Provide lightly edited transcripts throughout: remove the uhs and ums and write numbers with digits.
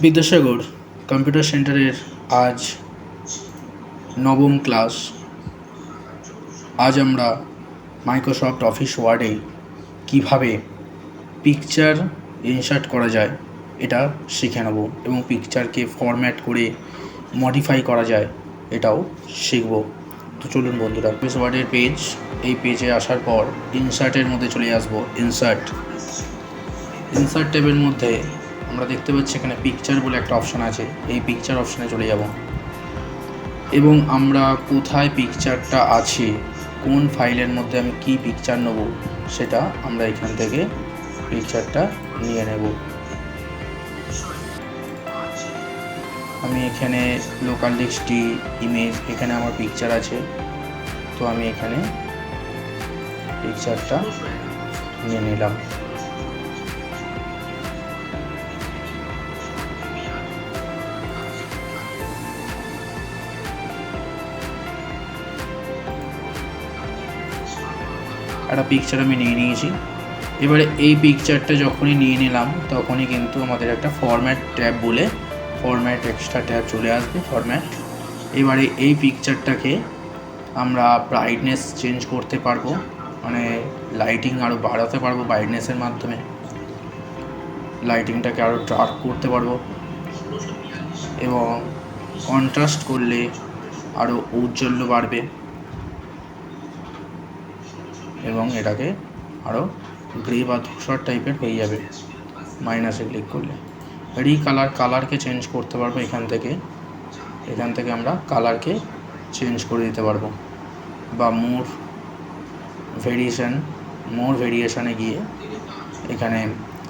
Vidyasagar computer সেন্টারের আজ নবম ক্লাস। আজ আমরা মাইক্রোসফট অফিস ওয়ার্ডে কীভাবে পিকচার ইনসার্ট করা যায় এটা শিখে নেব এবং পিকচারকে ফরম্যাট করে মডিফাই করা যায় এটাও শিখব। তো চলুন বন্ধুরা, অফিস ওয়ার্ডের পেজ, এই পেজে আসার পর ইনসার্টের মধ্যে চলে আসবো। ইনসার্ট ট্যাবের মধ্যে আমরা দেখতে পাচ্ছি এখানে পিকচার বলে একটা অপশান আছে। এই পিকচার অপশানে চলে যাব এবং আমরা কোথায় পিকচারটা আছে, কোন ফাইলের মধ্যে আমি কি পিকচার নেব সেটা আমরা এখান থেকে পিকচারটা নিয়ে নেব। আমি এখানে লোকাল ডিস্কটি ইমেজ, এখানে আমার পিকচার আছে, তো আমি এখানে পিকচারটা নিয়ে নিলাম। একটা পিকচার আমি নিয়ে নিয়েছি। এবারে এই পিকচারটা যখনই নিয়ে নিলাম তখনই কিন্তু আমাদের একটা ফরম্যাট ট্যাব বলে ফরম্যাট এক্সট্রা ট্যাব চলে আসবে, ফরম্যাট। এবারে এই পিকচারটাকে আমরা ব্রাইটনেস চেঞ্জ করতে পারবো, মানে লাইটিং আরও বাড়াতে পারবো ব্রাইটনেসের মাধ্যমে, লাইটিংটাকে আরও ডার্ক করতে পারবো এবং কন্ট্রাস্ট করলে আরও ঔজ্জ্বল্য বাড়বে এবং এটাকে আরও গ্রে বা ধূসর টাইপের হয়ে যাবে। মাইনাসে ক্লিক করলে কালারকে চেঞ্জ করতে পারবো। এখান থেকে আমরা কালারকে চেঞ্জ করে দিতে পারবো বা মোর ভেরিয়েশানে গিয়ে এখানে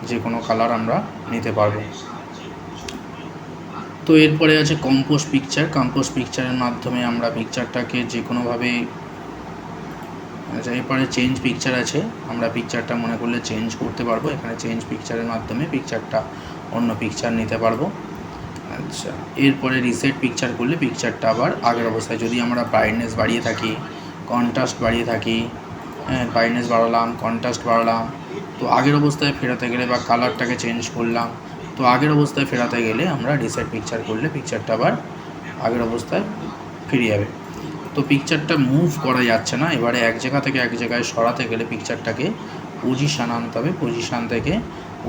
যে কোনো কালার আমরা নিতে পারবো। তো এরপরে আছে কম্পোজ পিকচারের মাধ্যমে আমরা পিকচারটাকে যে কোনোভাবে, এরপরে চেঞ্জ পিকচার আছে, আমরা পিকচারটা মনে করলে চেঞ্জ করতে পারবো। এখানে চেঞ্জ পিকচারের মাধ্যমে পিকচারটা অন্য পিকচার নিতে পারবো। আচ্ছা, এরপরে রিসেট পিকচার করলে পিকচারটা আবার আগের অবস্থায়, যদি আমরা ব্রাইটনেস বাড়িয়ে থাকি, কন্ট্রাস্ট বাড়িয়ে থাকি, ব্রাইটনেস বাড়ালাম, কন্ট্রাস্ট বাড়ালাম, তো আগের অবস্থায় ফেরাতে গেলে বা কালারটাকে চেঞ্জ করলাম, তো আগের অবস্থায় ফেরাতে গেলে আমরা রিসেট পিকচার করলে পিকচারটা আবার আগের অবস্থায় ফিরে যাবে। তো পিকচারটা মুভ করা যাচ্ছে না, এবারে এক জায়গা থেকে এক জায়গায় সরাতে গেলে পিকচারটাকে পজিশান আনতে হবে। পজিশান থেকে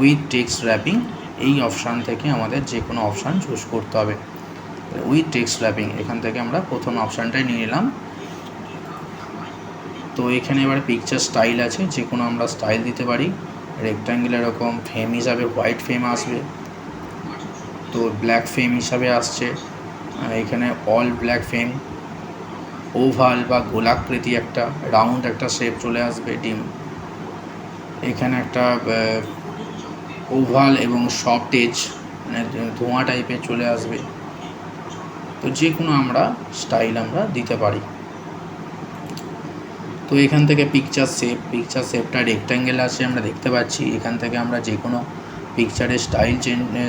উইথ টেক্সট র্যাপিং, এই অপশান থেকে আমাদের যে কোনো অপশান চুজ করতে হবে। উইথ টেক্সট র্যাপিং, এখান থেকে আমরা প্রথম অপশানটাই নিয়ে নিলাম। তো এখানে এবারে পিকচার স্টাইল আছে, যে কোনো আমরা স্টাইল দিতে পারি। রেক্ট্যাঙ্গেল এরকম, ফ্রেম হিসাবে হোয়াইট ফ্রেম আসবে, তো ব্ল্যাক ফ্রেম হিসাবে আসছে। এখানে অল ব্ল্যাক ফ্রেম, ওভাল বা গোলাকৃতি একটা রাউন্ড একটা শেপ চলে আসবে ডিম। এখানে একটা ওভাল এবং সফট এজ, মানে ধোঁয়া টাইপের চলে আসবে। তো যে কোনো আমরা স্টাইল আমরা দিতে পারি। তো এখান থেকে পিকচার শেপটা রেক্ট্যাঙ্গেল আছে আমরা দেখতে পাচ্ছি। এখান থেকে আমরা যে কোনো পিকচারের স্টাইল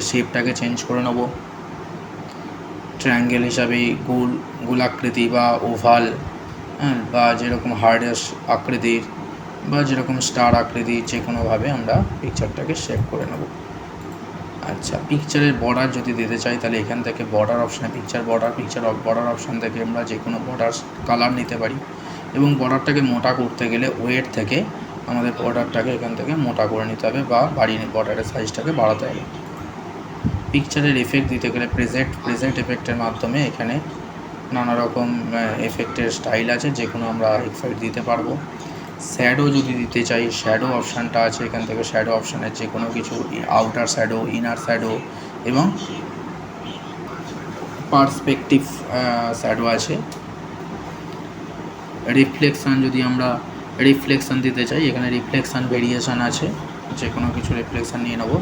শেপটাকে চেঞ্জ করে নেব। ট্রায়াঙ্গেল হিসাবে গোলাকৃতি বা ওভাল, বা যেরকম হার্ডেস আকৃতির বা যেরকম স্টার আকৃতির, যে কোনোভাবে আমরা পিকচারটাকে শেপ করে নেব। আচ্ছা, পিকচারের বর্ডার যদি দিতে চাই তাহলে এখান থেকে বর্ডার অপশানে বর্ডার অপশান থেকে আমরা যে কোনো বর্ডার কালার নিতে পারি এবং বর্ডারটাকে মোটা করতে গেলে ওয়েট থেকে আমাদের বর্ডারটাকে এখান থেকে মোটা করে নিতে হবে বা বর্ডারের সাইজটাকে বাড়াতে হবে। পিকচারের এফেক্ট দিতে গেলে প্রেজেন্ট এফেক্টের মাধ্যমে এখানে নানা রকম এফেক্টের স্টাইল আছে, যে কোনো আমরা এফেক্ট দিতে পারবো। শ্যাডো যদি দিতে চাই, শ্যাডো অপশানটা আছে, এখান থেকে শ্যাডো অপশানের যে কোনো কিছু, আউটার শ্যাডো, ইনার শ্যাডো এবং পার্সপেক্টিভ শ্যাডো আছে। রিফ্লেকশান, যদি আমরা রিফ্লেকশান দিতে চাই, এখানে রিফ্লেকশান ভেরিয়েশান আছে, যে কোনো কিছু রিফ্লেকশান নিয়ে নেব।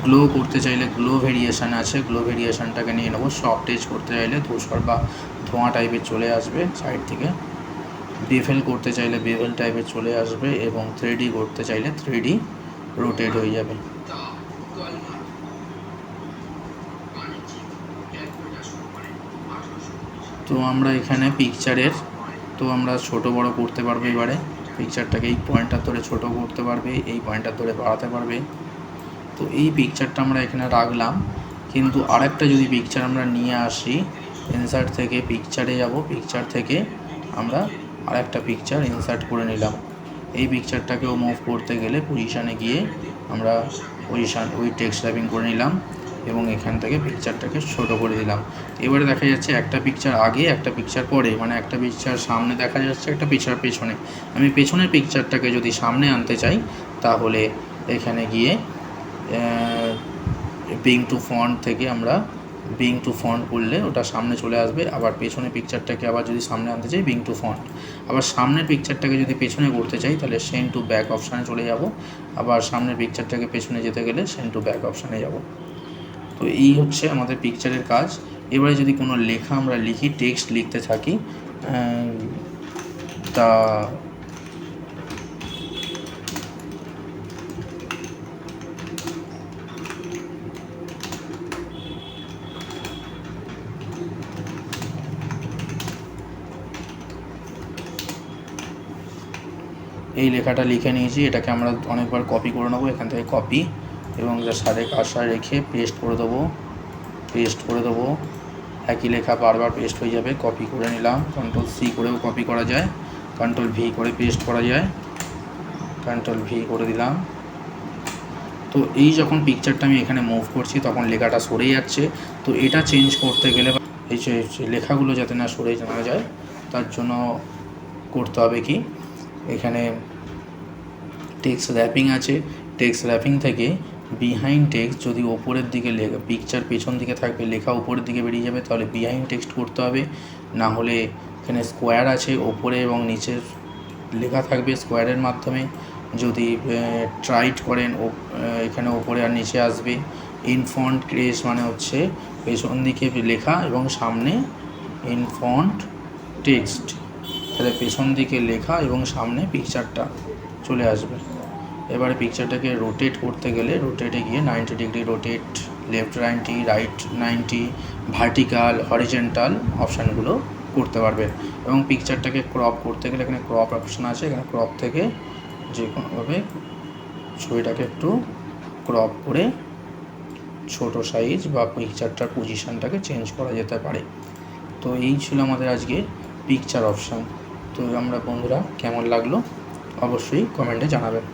গ্লো করতে চাইলে গ্লো ভেরিয়েশান আছে, গ্লো ভেরিয়েশানটাকে নিয়ে নেব। সফট এজ করতে চাইলে ধূসর বা ধোঁয়া টাইপের চলে আসবে সাইড থেকে। বেভেল করতে চাইলে বেভেল টাইপের চলে আসবে এবং 3D করতে চাইলে 3D রোটেট হয়ে যাবে। তো আমরা এখানে পিকচারের, তো আমরা ছোট বড় করতে পারবো। এবারে পিকচারটাকে এই পয়েন্টটা ধরে ছোট করতে পারবে, এই পয়েন্টটা ধরে বাড়াতে পারবে। তো এই পিকচারটা আমরা এখানে রাখলাম। কিন্তু আরেকটা যদি পিকচার আমরা নিয়ে আসি, ইনসার্ট থেকে পিকচারে যাব, পিকচার থেকে আমরা আরেকটা পিকচার ইনসার্ট করে নিলাম। এই পিকচারটাকেও মুভ করতে গেলে পজিশানে গিয়ে আমরা ওই টেক্সট র্যাপিং করে নিলাম এবং এখান থেকে পিকচারটাকে ছোটো করে দিলাম। এবারে দেখা যাচ্ছে একটা পিকচার আগে, একটা পিকচার পরে, মানে একটা পিকচার সামনে দেখা যাচ্ছে, একটা পিকচার পেছনে। আমি পেছনের পিকচারটাকে যদি সামনে আনতে চাই তাহলে এখানে গিয়ে বিং টু ফন্ট থেকে আমরা বিং টু ফন্ট করলে ওটা সামনে চলে আসবে। আবার পেছনে পিকচারটাকে আবার যদি সামনে আনতে চাই বিং টু ফন্ট। আবার সামনের পিকচারটাকে যদি পেছনে করতে চাই তাহলে সেন্ড টু ব্যাক অপশানে চলে যাব। আবার সামনের পিকচারটাকে পেছনে যেতে গেলে সেন্ড টু ব্যাক অপশানে যাব। তো এই হচ্ছে আমাদের পিকচারের কাজ। এবারে যদি কোনো লেখা আমরা লিখি, টেক্সট লিখতে থাকি, তা এই লেখাটা লিখে নিয়েছি, এটাকে আমরা অনেকবার কপি করে নেবো। এখান থেকে কপি এবং সারে কাঁসা রেখে পেস্ট করে দেবো। একই লেখা বারবার পেস্ট হয়ে যাবে। কপি করে নিলাম, কন্ট্রোল সি করেও কপি করা যায়, কন্ট্রোল ভি করে পেস্ট করা যায়, কন্ট্রোল ভি করে দিলাম। তো এই যখন পিকচারটা আমি এখানে মুভ করছি তখন লেখাটা সরে যাচ্ছে। তো এটা চেঞ্জ করতে গেলে, এই যে লেখাগুলো যাতে না সরে না যায় তার জন্য করতে হবে কি, এখানে টেক্সট র্যাপিং আছে, টেক্সট র্যাপিং থেকে বিহাইন্ড টেক্সট যদি ওপরের দিকে লেখা, পিকচার পেছন দিকে থাকবে, লেখা উপরের দিকে বেরিয়ে যাবে, তাহলে বিহাইন্ড টেক্সট করতে হবে। না হলে এখানে স্কোয়ার আছে, ওপরে এবং নিচের লেখা থাকবে স্কোয়ারের মাধ্যমে। যদি ট্রাইট করেন এখানে ওপরে আর নিচে আসবে। ইনফন্ট ক্রেজ মানে হচ্ছে পেছন দিকে লেখা এবং সামনে ইনফন্ট টেক্সট, তাহলে পেছন দিকে লেখা এবং সামনে পিকচারটা চলে আসবে। এবারে পিকচারটাকে রোটেট করতে গেলে রোটেটে গিয়ে 90 degree rotate, left 90, right 90, vertical, horizontal অপশানগুলো করতে পারবেন। এবং পিকচারটাকে ক্রপ করতে গেলে এখানে ক্রপ অপশান আছে, এখানে ক্রপ থেকে যে কোনোভাবে ছবিটাকে একটু ক্রপ করে ছোট সাইজ বা পিকচারটার পজিশানটাকে চেঞ্জ করা যেতে পারে। তো এই ছিল আমাদের আজকে পিকচার অপশান। তো আমরা বন্ধুরা কেমন লাগলো অবশ্যই কমেন্টে জানাবেন।